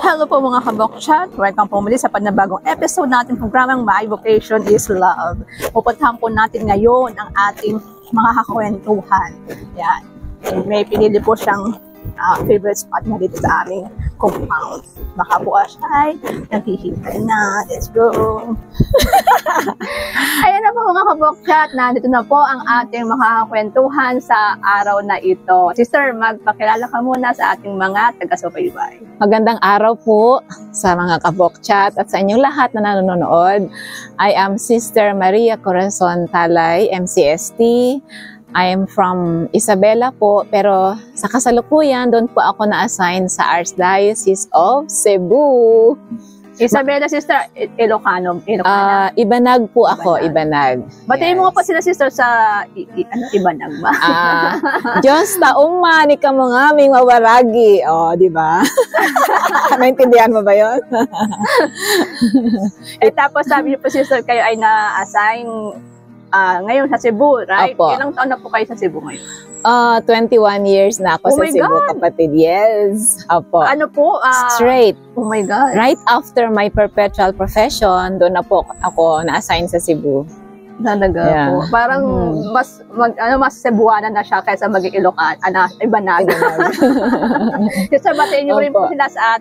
Hello po mga kabokchat! Welcome po muli sa panibagong episode natin programang My Vocation is Love. Pupuntahan po natin ngayon ang ating mga kakwentuhan. Yan. May pinili po siyang favorite spot na dito sa aming compound. Baka po siya ay naghihintay na. Let's go! Ayan na po mga kabokchat. Nandito na po ang ating makakakwentuhan sa araw na ito. Sister, magpakilala ka muna sa ating mga taga-subaybay. Magandang araw po sa mga kabokchat at sa inyong lahat na nanonood. I am Sister Maria Corazon Talay, MCST. I am from Isabela po, pero sa kasalukuyan, doon po ako na-assign sa Archdiocese of Cebu. Isabela, sister, Ilocano. Ibanag po ako, Ibanag. Batiin mo nga po sila, sister, sa Ibanag ba? Diyos taong mani ka mga aming mawaragi. O, di ba? Naintindihan mo ba yun? Tapos sabi niyo po, sister, kayo ay na-assign ngayon sa Cebu, right? Opo. Ilang taon na po kayo sa Cebu ngayon? 21 years na ako sa Cebu, God. Kapatid. Yes. Opo. Ano po? Straight. Oh my God. Right after my perpetual profession, doon na po ako na-assign sa Cebu. Talaga po. Parang mas Cebuana na siya kaysa maging Ilocan. Ibanag. Kasi batiin niyo rin po sila sa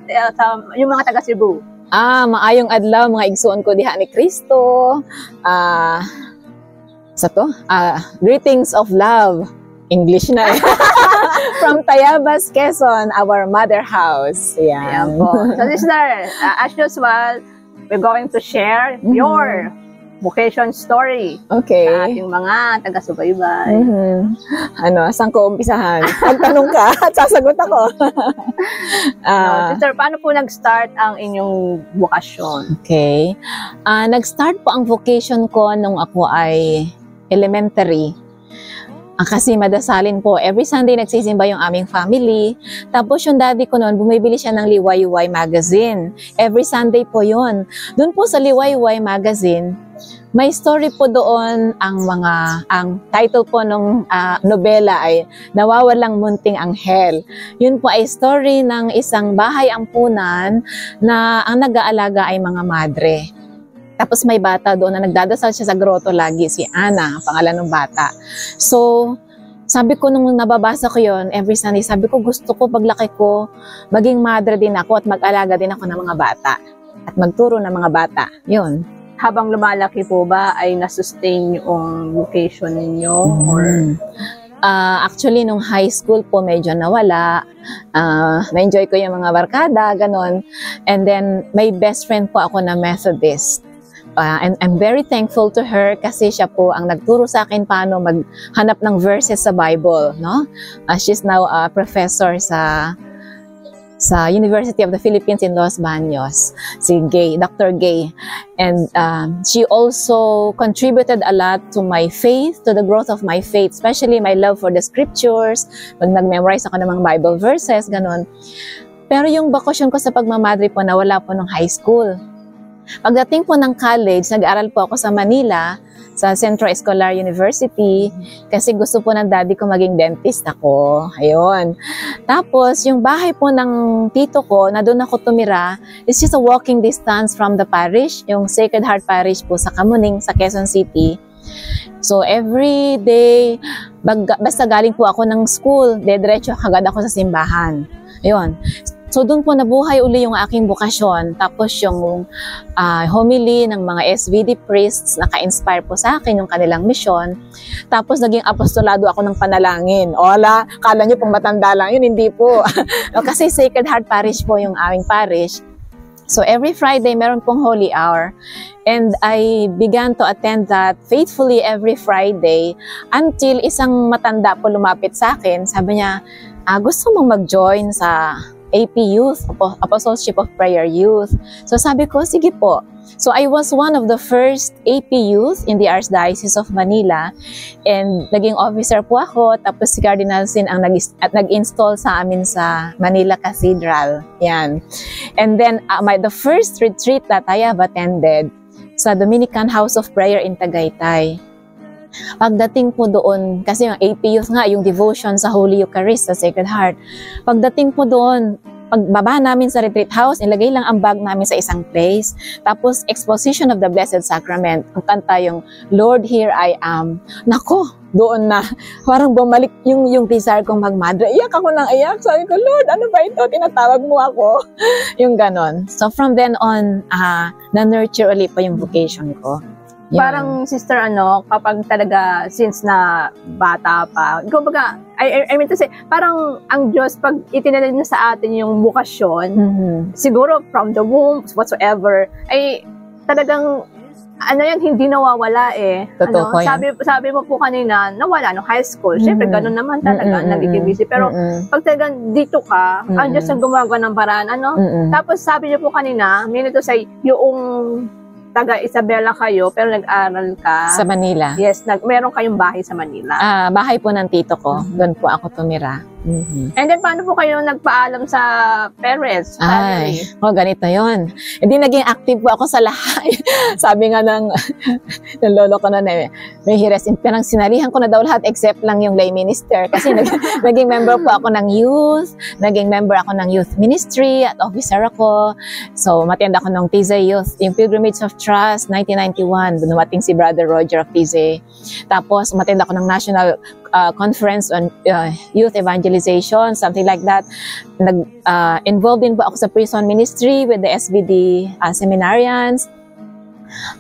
yung mga taga Cebu. Maayong adlaw, mga igsuon ko diha ni Cristo. Greetings of love. English na eh. From Tayabas, Quezon, our mother house. Ayan po. So sister, as usual, we're going to share your vocation story sa ating mga taga-subaybay. Saan ko umpisahan? Pagtanong ka at sasagot ako. Sister, paano po nag-start ang inyong vokasyon? Okay. Nag-start po ang vocation ko nung ako ay elementary. Kasi madasalin po, every Sunday nagsisimba yung aming family. Tapos yung daddy ko noon, bumibili siya ng Liwayway magazine. Every Sunday po yun. Doon po sa Liwayway magazine, may story po doon ang title po ng nobela ay Nawawalang Munting Anghel. Yun po ay story ng isang bahay ampunan na ang nag-aalaga ay mga madre. Tapos may bata doon na nagdadasal siya sa grotto lagi, si Ana, ang pangalan ng bata. So, sabi ko nung nababasa ko yon every Sunday, sabi ko gusto ko paglaki ko, maging madre din ako at mag-alaga din ako ng mga bata. At magturo ng mga bata. Yun. Habang lumalaki po ba ay nasustain yung vocation ninyo? Or actually, nung high school po, medyo nawala. Na-enjoy ko yung mga barkada, ganon. And then, may best friend po ako na Methodist. And I'm very thankful to her kasi siya po ang nagturo sa akin paano maghanap ng verses sa Bible, no? She's now a professor sa University of the Philippines in Los Baños, si Gay, Dr. Gay. And she also contributed a lot to my faith, to the growth of my faith, especially my love for the scriptures. Pag nag-memorize ako ng mga Bible verses, ganun. Pero yung bakasyon ko sa pagmamadre po, nawala po nung high school. Pagdating po ng college, nag-aaral po ako sa Manila, sa Centro Escolar University, kasi gusto po ng daddy ko maging dentist ako. Ayun. Tapos, yung bahay po ng tito ko, na doon ako tumira, is just a walking distance from the parish, yung Sacred Heart Parish po sa Kamuning, sa Quezon City. So, every day, basta galing po ako ng school, dediretso agad ako sa simbahan. Ayun. So, doon po nabuhay uli yung aking bokasyon. Tapos yung homily ng mga SVD priests, naka-inspire po sa akin yung kanilang misyon. Tapos naging apostolado ako ng panalangin. Ola, kala nyo pong matanda lang yun, hindi po. Kasi Sacred Heart Parish po yung aming parish. So every Friday, meron pong holy hour. And I began to attend that faithfully every Friday until isang matanda po lumapit sa akin. Sabi niya, gusto mong mag-join sa AP Youth, Apostleship of Prayer Youth. So sabi ko, sige po. So I was one of the first AP Youth in the Archdiocese of Manila, and naging officer po ako, tapos si Cardinal Sin ang nag-install sa amin sa Manila Cathedral. Yan. And then the first retreat that I have attended sa Dominican House of Prayer in Tagaytay. Pagdating po doon, kasi yung AP Youth nga, yung devotion sa Holy Eucharist, sa Sacred Heart. Pagdating po doon, pagbaba namin sa retreat house, nilagay lang ang bag namin sa isang place. Tapos, exposition of the Blessed Sacrament. Ang kanta yung, Lord, here I am. Nako, doon na. Parang bumalik yung desire kong magmadre. Iyak ako ng iyak. Sabi ko, Lord, ano ba ito? Tinatawag mo ako. Yung ganon. So, from then on, na-nurture ulit pa yung vocation ko. Yan. Parang sister, kapag talaga since na bata pa, kumbaga, I mean to say, parang ang Diyos, pag itinalid na sa atin yung bukasyon, siguro from the womb, whatsoever, ay talagang, hindi nawawala eh. Totoo yan. Sabi mo po kanina, nawala no high school. Siyempre, ganun naman talaga, nagiging busy. Pero pag talagang dito ka, ang Diyos ang gumagawa ng paraan, Tapos sabi niyo po kanina, minute to say, yung taga Isabela kayo, pero nag-aral ka sa Manila. Yes, meron kayong bahay sa Manila. Bahay po ng tito ko. Doon po ako tumira. And then, paano po kayo nagpaalam sa parents? Ay, ganito yon. Hindi naging active po ako sa lahat. Sabi nga ng lolo ko noon may hires. Parang sinalihan ko na daw lahat except lang yung lay minister. Kasi naging member po ako ng youth. Naging member ako ng youth ministry at officer ako. So, matenda ako ng Tizay Youth. Yung Pilgrimage of Trust, 1991. Dumating si Brother Roger of Tizay. Tapos, matenda ako ng National Conference on Youth Evangelization, something like that. Involved din po ako sa prison ministry with the SBD seminarians.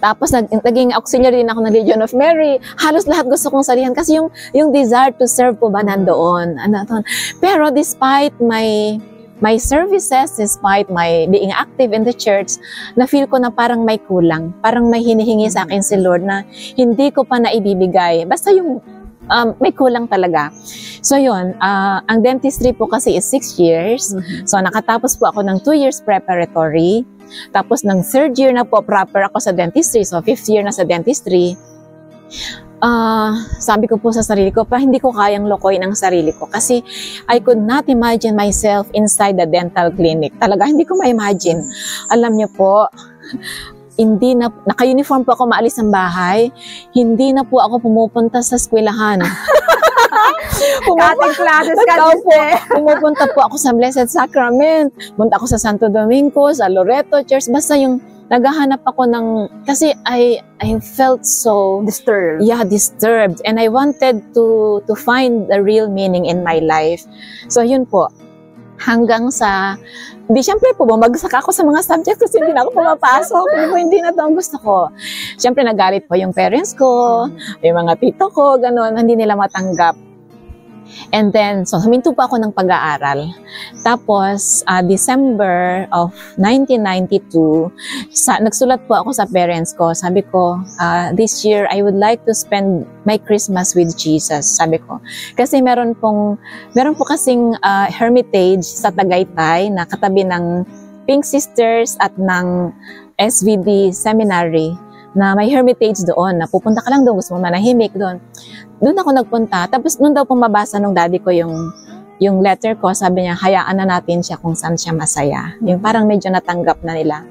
Tapos naging auxiliary din ako ng Legion of Mary. Halos lahat gusto kong salihan kasi yung desire to serve po ba nandoon. Pero despite my services, despite my being active in the church, na-feel ko na parang may kulang. Parang may hinihingi sa akin si Lord na hindi ko pa naibibigay. Basta yung may kulang talaga. So yun, ang dentistry po kasi is 6 years. So nakatapos po ako ng 2 years preparatory. Tapos ng 3rd year na po proper ako sa dentistry. So 5th year na sa dentistry. Sabi ko po sa sarili ko, hindi ko kayang lokohin ang sarili ko. Kasi I could not imagine myself inside the dental clinic. Talaga, hindi ko ma-imagine. Alam niyo po, hindi na, naka-uniform po ako maalis ng bahay, hindi na po ako pumupunta sa eskwelahan. Cutting classes ka Pumupunta po ako sa Blessed Sacrament, punta ako sa Santo Domingo, sa Loreto Church, basta yung naghahanap ako ng, kasi I felt so disturbed. Yeah, disturbed. And I wanted to find the real meaning in my life. So yun po, hanggang sa, siyempre po, bumagsak ako sa mga subjects kasi hindi na ako pumapasok. Hindi na ito ang gusto ko. Siyempre, nagalit po yung parents ko, yung mga tito ko, gano'n, hindi nila matanggap. And then, so huminto po ako ng pag-aaral. Tapos, December of 1992, nagsulat po ako sa parents ko. Sabi ko, this year, I would like to spend my Christmas with Jesus. Sabi ko. Kasi meron po kasing hermitage sa Tagaytay na katabi ng Pink Sisters at ng SVD Seminary na may hermitage doon, na pupunta ka lang doon, gusto mo manahimik doon. Doon ako nagpunta. Tapos noon daw pumabasa nung daddy ko yung letter ko, sabi niya, hayaan na natin siya kung saan siya masaya. Yung parang medyo natanggap na nila.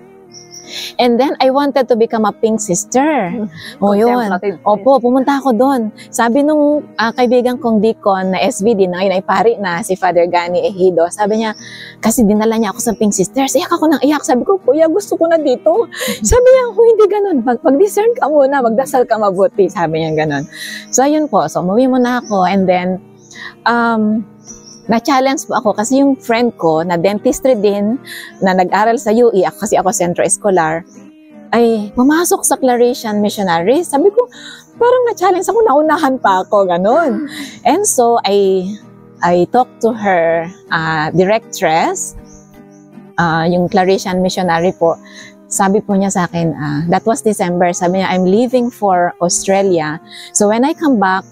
And then, I wanted to become a Pink Sister. Yun. Opo, pumunta ako doon. Sabi nung kaibigan kong deacon na SVD, na ngayon ay pari na, si Father Gani Ejido, sabi niya, kasi dinala niya ako sa Pink Sisters. Iyak ako ng iyak. Sabi ko, kuya, gusto ko na dito. Sabi niya, hindi ganun. Mag-discern ka muna, magdasal ka mabuti. Sabi niya ganun. So, yun po. So, umuwi muna ako. And then, na-challenge po ako kasi yung friend ko na dentistry din, na nag-aral sa UE, kasi ako Centro Escolar, ay pumasok sa Claretian Missionary. Sabi ko, parang na-challenge ako, naunahan pa ako, ganun. And so, I talked to her directress, yung Claretian Missionary po. sabi po niya sa akin, that was December, sabi niya, I'm leaving for Australia. So when I come back,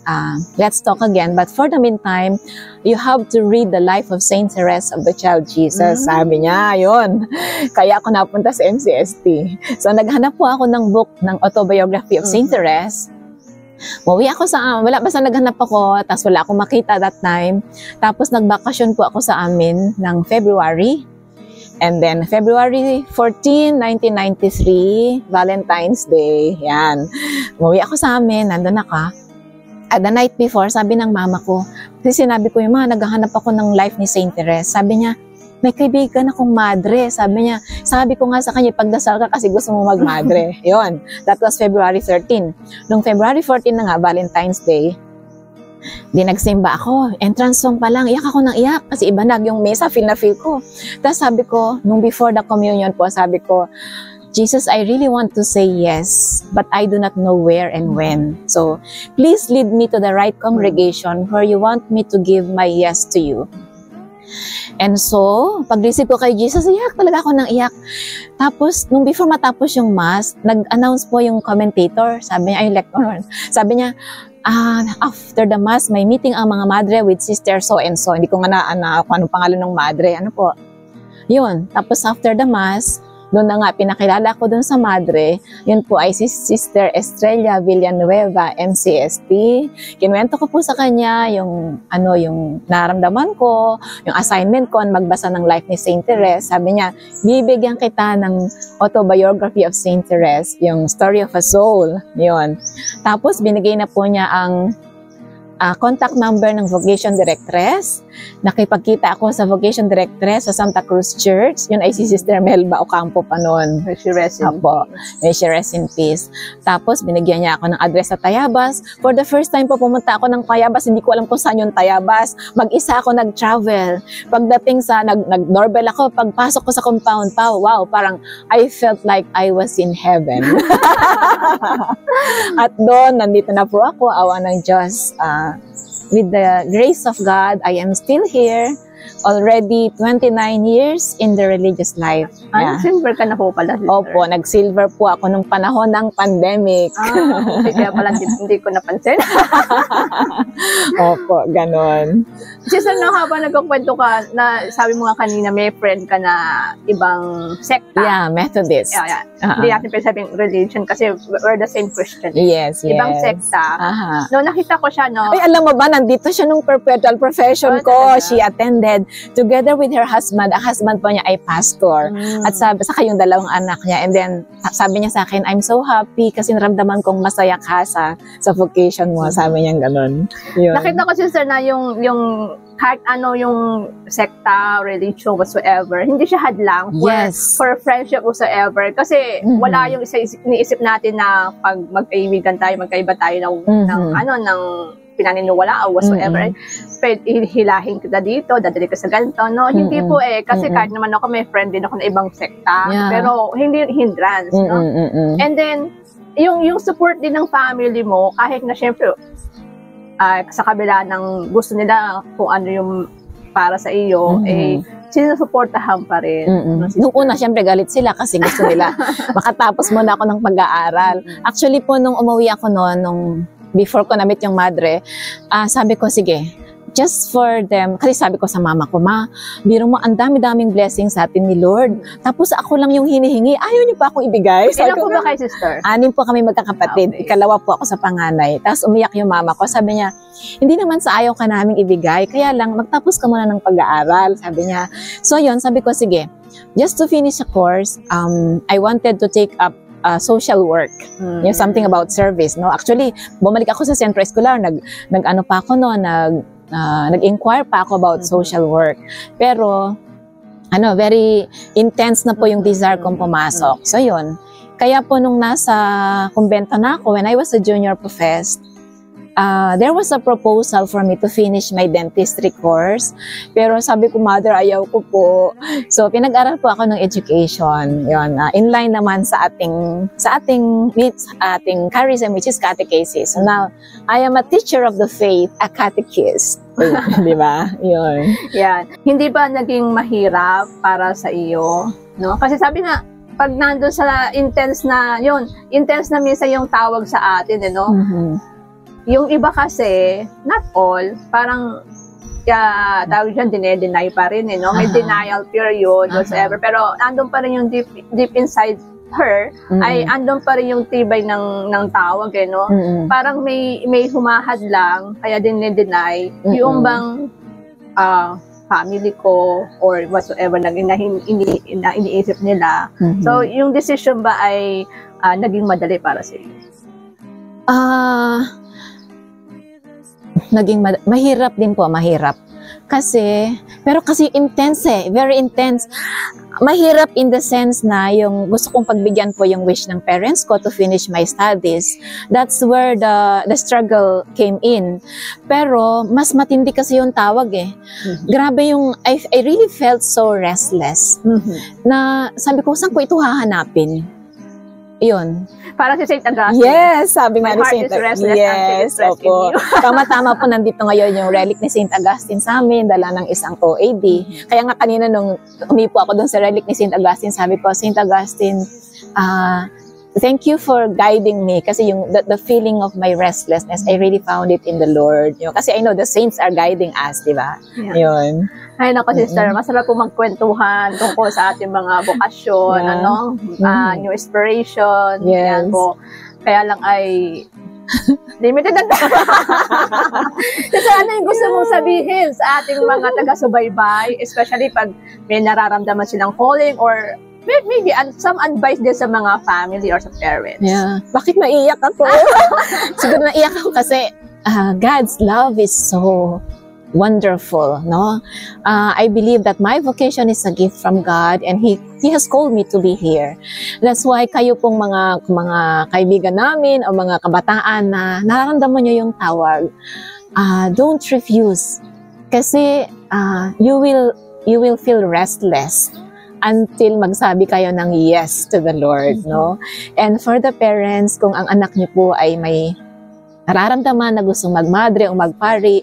let's talk again. But for the meantime, you have to read the life of Saint Therese of the Child Jesus. Sabi niya, yun. Kaya ako napunta sa MCST. So naghanap po ako ng book ng autobiography of Saint Therese. Umuwi ako wala basta naghanap ako, tapos wala akong makita that time. Tapos nagbakasyon po ako sa amin ng February. And then, February 14, 1993, Valentine's Day, yan. Umuwi ako sa amin, nandun ako. At the night before, sabi ng mama ko, kasi sinabi ko yung naghahanap ako ng life ni Saint Therese. Sabi niya, may kaibigan akong madre. Sabi ko nga sa kanya, pagdasal ka kasi gusto mo magmadre. Yon, that was February 13. Nung February 14 na nga, Valentine's Day, di nagsimba ako. Entrance song pa lang, iyak ako ng iyak kasi iba na yung mesa, feel na feel ko. Tapos sabi ko, nung before the communion po, sabi ko, Jesus, I really want to say yes, but I do not know where and when. So, please lead me to the right congregation where you want me to give my yes to you. And so, pag-receive ko kay Jesus, iyak talaga ako ng iyak. Tapos, nung before matapos yung mass, nag-announce po yung commentator, sabi niya, ay lecturer, sabi niya, after the mass, may meeting ang mga madre with sister so-and-so. Hindi ko nga kung anong pangalan ng madre. Ano po? Yun. Tapos after the mass, doon na nga pinakilala ko doon sa madre. Yun po ay si Sister Estrella Villanueva, MCST. Kinuwento ko po sa kanya yung naramdaman ko, yung assignment ko, magbasa ng life ni Saint Therese. Sabi niya, bibigyan kita ng autobiography of Saint Therese, yung Story of a Soul. Yun. Tapos binigay na po niya ang contact number ng Vocation Directress. Nakipagkita ako sa Vocation Directress sa Santa Cruz Church. Yun ay si Sister Melba Ocampo pa noon. May she rest in peace. May she rest in peace. Tapos binigyan niya ako ng address sa Tayabas. For the first time po pumunta ako ng Tayabas, hindi ko alam kung saan yung Tayabas. Mag-isa ako nag-travel. Pagdating sa nag-doorbell ako, pagpasok ko sa compound pa, wow, parang I felt like I was in heaven. At doon, nandito na po ako, awa ng Diyos. With the grace of God, I am still here. Already 29 years in the religious life. Silver ka na po pala, sister. Opo, nag-silver po ako nung panahon ng pandemic. Okay, kaya pala hindi ko napansin. Opo, ganon. Sister, habang nagkukwento ka, na sabi mo nga kanina, may friend ka na ibang sekta. Yeah, Methodist. Yeah. Hindi natin pwede sabing religion kasi we're the same Christian. Yes. Ibang sekta. No, nakita ko siya, no? Ay, alam mo ba, nandito siya nung perpetual profession ko. She attended together with her husband. Ang husband po niya ay pastor. At saka yung dalawang anak niya. And then, sabi niya sa akin, I'm so happy kasi naramdaman kong masaya ka sa vocation mo. Sabi niya gano'n. Nakita ko, sister, na yung kahit ano yung sekta, religion, whatsoever, hindi siya hadlang for friendship whatsoever. Kasi wala yung iniisip natin na pag magkaibigan tayo, magkaiba tayo ng pinaniniwala or whatsoever, hilahin kita dito, dadali ka sa ganito, no? Hindi po kasi kahit naman ako, may friend din ako na ibang sekta, pero hindi hindrance, no? And then, yung support din ng family mo, kahit na syempre, sa kabila ng gusto nila kung ano yung para sa iyo, sinusuportahan pa rin. Nung una, syempre galit sila kasi gusto nila makatapos muna ako ng pag-aaral. Actually po, nung umuwi ako noon, before ko na-meet yung madre, sabi ko, sige, just for them, kasi sabi ko sa mama ko, ma, biro mo, ang dami-daming blessings sa atin ni Lord. Tapos ako lang yung hinihingi, ayaw niyo pa akong ibigay. Ilan po ba kayo, sister? 6 po kami magkakapatid. Okay. Ikalawa po ako sa panganay. Tapos umiyak yung mama ko, sabi niya, hindi naman sa ayaw ka naming ibigay, kaya lang magtapos ka muna ng pag-aaral, sabi niya. So yun, sabi ko, sige, just to finish the course, I wanted to take up social work. Yung something about service, no? Actually, bumalik ako sa Centro Escolar, nag-ano pa ako no, nag-inquire pa ako about social work. Pero very intense na po yung desire kong pumasok. So yun. Kaya po nung nasa kumbento na ako, when I was a junior professed, there was a proposal for me to finish my dentistry course. Pero sabi ko, mother, ayaw ko po. So, pinag-aral po ako ng education. Yun, inline naman sa ating charism, which is catechesis. So now, I am a teacher of the faith, a catechist. Di ba? Yun. Yan. Hindi ba naging mahirap para sa iyo? No? Kasi sabi nga, pag nandun sa intense na, intense na minsan yung tawag sa atin, no? Yung iba kasi, not all, parang, tawag dyan, dine-deny pa rin, no? May denial period, whatsoever. Pero, nandun pa rin yung deep inside her, ay andun pa rin yung tibay ng tawag, no? Parang may humahad lang, kaya dine-deny. Yung bang, family ko or whatsoever na iniisip nila. So, yung decision ba ay naging madali para sa iyo? Mahirap din po, mahirap. Pero kasi intense very intense. Mahirap in the sense na yung gusto kong pagbigyan po yung wish ng parents ko to finish my studies. That's where the struggle came in. Pero mas matindi kasi yung tawag Grabe yung, I really felt so restless. Na sabi ko, saan ko ito hahanapin? Yun. Parang si St. Augustine. Yes, sabi nga ni St. Augustine. Yes, opo. Tama-tama po, nandito ngayon yung relic ni St. Augustine sa amin, dala ng isang OAD. Kaya nga kanina nung umipo ako dun sa relic ni St. Augustine, sabi ko, St. Augustine, thank you for guiding me. Kasi yung the feeling of my restlessness, I really found it in the Lord. Kasi I know the saints are guiding us, di ba? Yeah. Yun. Ay, naku, sister, masarap po magkwentuhan tungkol sa ating mga bokasyon, new inspiration, yan po. Kaya lang ay limited ang kasi ano yung gusto mong sabihin sa ating mga taga-subaybay, especially pag may nararamdaman silang calling or maybe some advice din sa mga family or sa parents. Yeah. Bakit naiyak ako? Siguro naiyak ako kasi God's love is so wonderful, no? I believe that my vocation is a gift from God and He has called me to be here. That's why kayo pong mga kaibigan namin o mga kabataan na nararamdaman nyo yung tawag, don't refuse. Kasi you will feel restless until magsabi kayo ng yes to the Lord, no? And for the parents, kung ang anak niyo po ay may nararamdaman na gustong magmadre o magpari,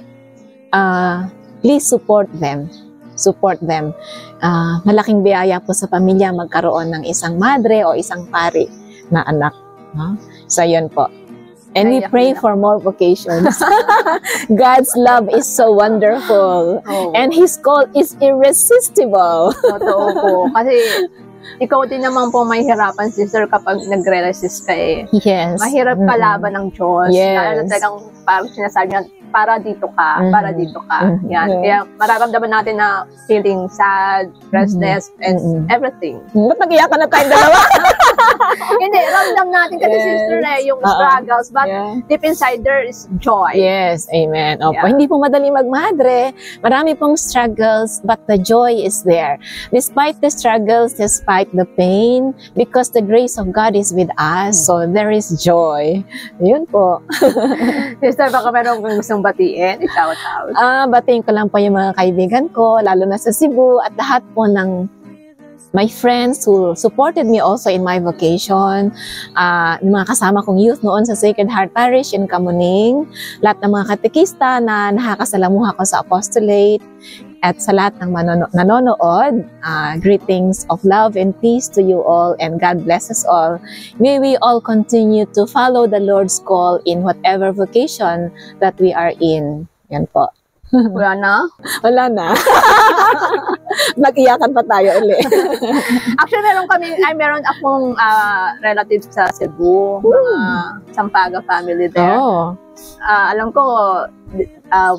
please support them. Support them. Malaking biyaya po sa pamilya magkaroon ng isang madre o isang pari na anak. No? So, yun po. And we pray for more vocations. God's love is so wonderful. And His call is irresistible. Totoo po. Kasi ikaw din naman po mahihirapan, sister, kapag nagre-resist ka Yes. Mahirap kalaban ng Diyos. Yes. Lalo talagang parang sinasabi niya, para dito ka, para dito ka. Yan. Kaya mararamdaman natin na feeling sad, restless, and everything. Ba't nag-iyakan na tayong dalawa? Hindi, ramdam natin kasi sister yung struggles, but deep inside there is joy. Yes, amen. Opo, hindi po madali magmadre. Marami pong struggles, but the joy is there. Despite the struggles, despite the pain, because the grace of God is with us, so there is joy. Yun po. Sister, baka meron kung gustong batiin, i-shout out. Batiin ko lang po yung mga kaibigan ko, lalo na sa Cebu, at lahat po ng my friends who supported me also in my vocation, mga kasama kong youth noon sa Sacred Heart Parish in Kamuning, lahat ng mga katekista na nakakasalamuha ko sa apostolate, at sa lahat ng nanonood, greetings of love and peace to you all, and God bless us all. May we all continue to follow the Lord's call in whatever vocation that we are in. Yan po. Wala na? Wala na. Nag-iyakan pa tayo ulit. Actually, meron akong relatives sa Cebu, mga Sampaga family there. Alam ko,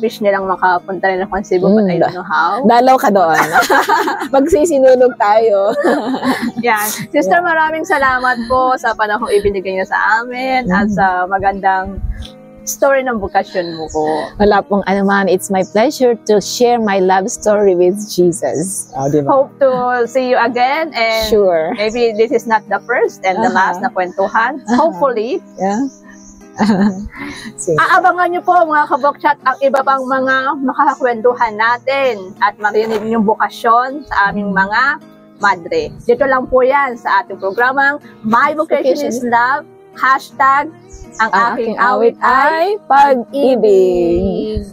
wish nilang makapunta rin ako sa Cebu, but I don't know how. Dalaw ka doon. Magsisinulog tayo. Yan. Sister, maraming salamat po sa panahong ibinigay niyo sa amin at sa magandang story ng bokasyon mo po. Wala pong anuman. It's my pleasure to share my love story with Jesus. Diba? Hope to see you again, and maybe this is not the first and the last na kwentuhan. Hopefully. Yeah. Aabangan niyo po mga kabokchat ang iba pang mga makakakwentuhan natin at marinig yung bokasyon sa aming mga madre. Dito lang po yan sa ating programang My Vocation is Love, hashtag ang aking awit ay pag-ibig.